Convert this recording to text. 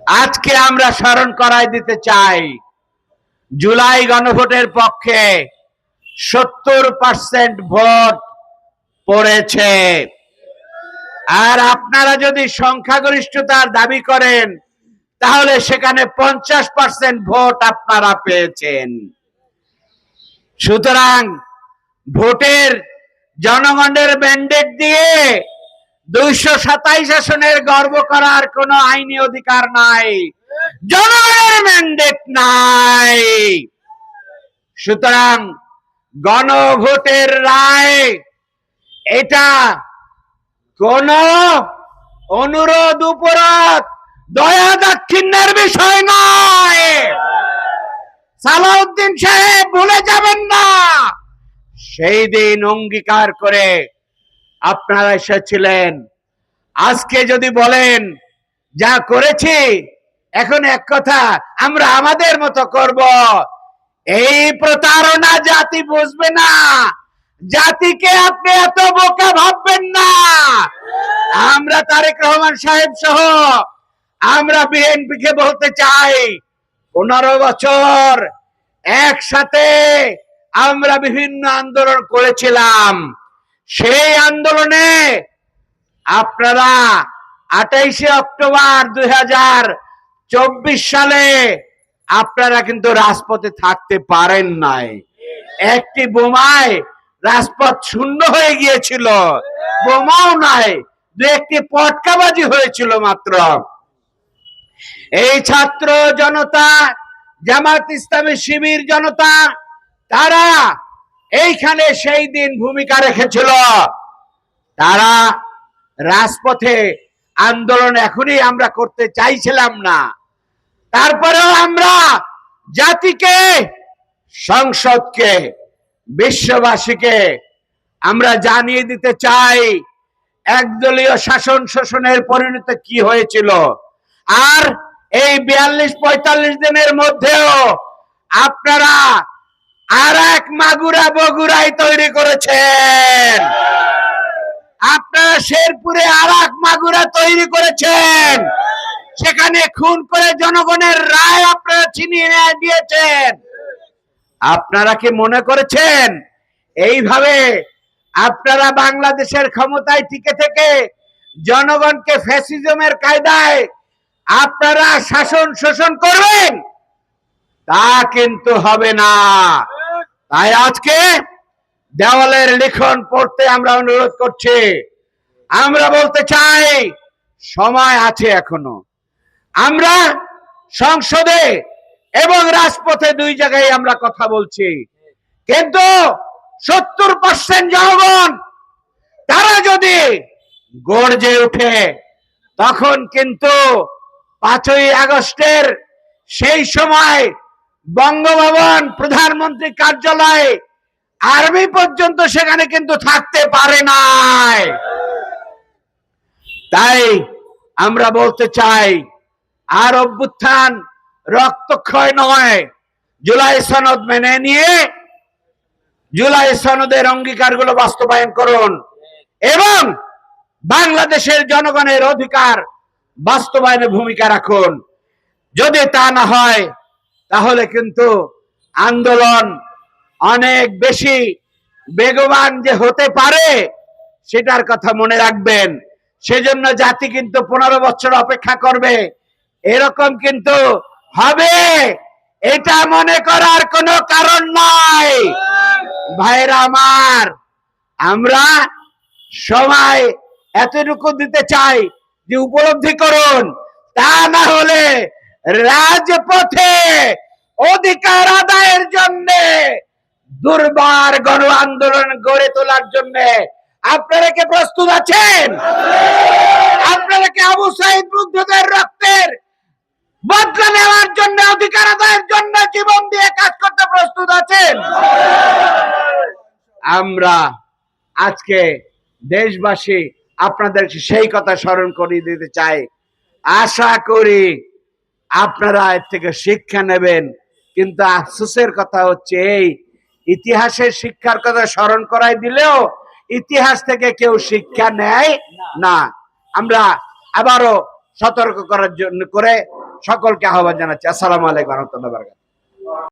আজকে আমরা স্মরণ করাই দিতে চাই, জুলাই গণভোটের পক্ষে 70% ভোট পড়েছে। আর আপনারা যদি সংখ্যাগরিষ্ঠতার দাবি করেন, তাহলে সেখানে 50% ভোট আপনারা পেয়েছেন। সুতরাং ভোটের জনগণের ম্যান্ডেট দিয়ে 227 আসনের গর্ব করার কোনো আইনি অধিকার নাই, জনগণের ম্যান্ডেট নাই। সুতরাং গণভোটের রায় এটা কোন অনুরোধ উপরোধ দয়া দাক্ষিণ্যের বিষয় নয়। সালাউদ্দিন সাহেব ভুলে যাবেন না, সেই দিন অঙ্গীকার করে আপনারা এসেছিলেন। আজকে যদি বলেন যা করেছি, এখন এক কথা আমরা আমাদের মতো করব, এই প্রতারণা জাতি বুঝবে না। জাতিকে আপনি এত বোকা ভাববেন না। আমরা তারেক রহমান সাহেব সহ আমরা বিএনপি কে বলতে চাই, 15 বছর একসাথে আমরা বিভিন্ন আন্দোলন করেছিলাম। সেই আন্দোলনে আপনারা 28 অক্টোবর 2024 সালে আপনারা কিন্তু রাজপথে থাকতে পারেন নাই। একটি বোমায় রাজপথ শূন্য হয়ে গিয়েছিল, বোমাও নাই, দু একটি পটকাবাজি হয়েছিল মাত্র। এই ছাত্র জনতা, জামাত ইসলামী শিবির জনতা, তারা এইখানে সেই দিন ভূমিকা রেখেছিল। তারা রাজপথে আন্দোলন এখনই আমরা করতে চাইছিলাম না। তারপরেও আমরা জাতিকে, সংসদকে, বিশ্ববাসীকে আমরা জানিয়ে দিতে চাই একদলীয় শাসন শোষণের পরিণতি কি হয়েছিল। আর এই 42-45 দিনের মধ্যেও আপনারা আর এক মাগুরা বগুড়াই তৈরি করেছেন। আপনারা শেরপুরে আর এক মাগুরা তৈরি করেছেন। সেখানে খুন করে জনগণের রায় আপনারা ছিনিয়ে দিয়েছেন। আপনারা কি মনে করেছেন এইভাবে আপনারা বাংলাদেশের ক্ষমতায় টিকে থেকে জনগণকে ফ্যাসিজমের কায়দায় আপনারা শাসন শোষণ করবেন? তা কিন্তু হবে না। তাই আজকে দেওয়ালের লিখন পড়তে আমরা অনুরোধ করছি। আমরা বলতে চাই সময় আছে এখনো। আমরা সংসদে এবং রাজপথে দুই জায়গায় আমরা কথা বলছি, কিন্তু 70% জনগণ তারা যদি গর্জে উঠে, তখন কিন্তু 5ই আগস্টের সেই সময় বঙ্গভবন, প্রধানমন্ত্রী কার্যালয়, আর্মি পর্যন্ত সেখানে কিন্তু থাকতে পারে নাই। তাই আমরা বলতে চাই, আর অভ্যুত্থান রক্তক্ষয় নয়। জুলাই সনদ মেনে নিয়ে জুলাই সনদের অঙ্গীকারগুলো বাস্তবায়ন করুন এবং বাংলাদেশের জনগণের অধিকার বাস্তবায়নে ভূমিকা রাখুন। যদি তা না হয়, তাহলে কিন্তু আন্দোলন অনেক বেশি বেগবান যে হতে পারে সেটার কথা মনে রাখবেন। সেজন্য জাতি কিন্তু 15 বছর অপেক্ষা করবে, এরকম কিন্তু হবে, এটা মনে করার কোনো কারণ নাই। ভাইরা আমার, আমরা সময় এতটুকু দিতে চাই যে উপলব্ধি করুন, তা না হলে রাজপথে অধিকার আদায়ের জন্য দুর্বার গণ আন্দোলন গড়ে তোলার জন্য আপনারা কি প্রস্তুত আছেন? আপনারা কি আবু সাইদ মুগ্ধদের রক্তের বদলা নেওয়ার জন্য, অধিকার আদায়ের জন্য জীবন দিয়ে কাজ করতে প্রস্তুত আছেন? আমরা আজকে দেশবাসী আপনাদের সেই কথা স্মরণ করিয়ে দিতে চাই। আশা করি আপনারা এর থেকে শিক্ষা নেবেন। কিন্তু আফসোসের কথা হচ্ছে, এই ইতিহাসের শিক্ষার কথা স্মরণ করাই দিলেও ইতিহাস থেকে কেউ শিক্ষা নেয় না। আমরা আবারও সতর্ক করার জন্য করে সকলকে আহ্বান জানাচ্ছি। আসসালামু আলাইকুম ওয়া রাহমাতুল্লাহি ওয়া বারাকাতুহু।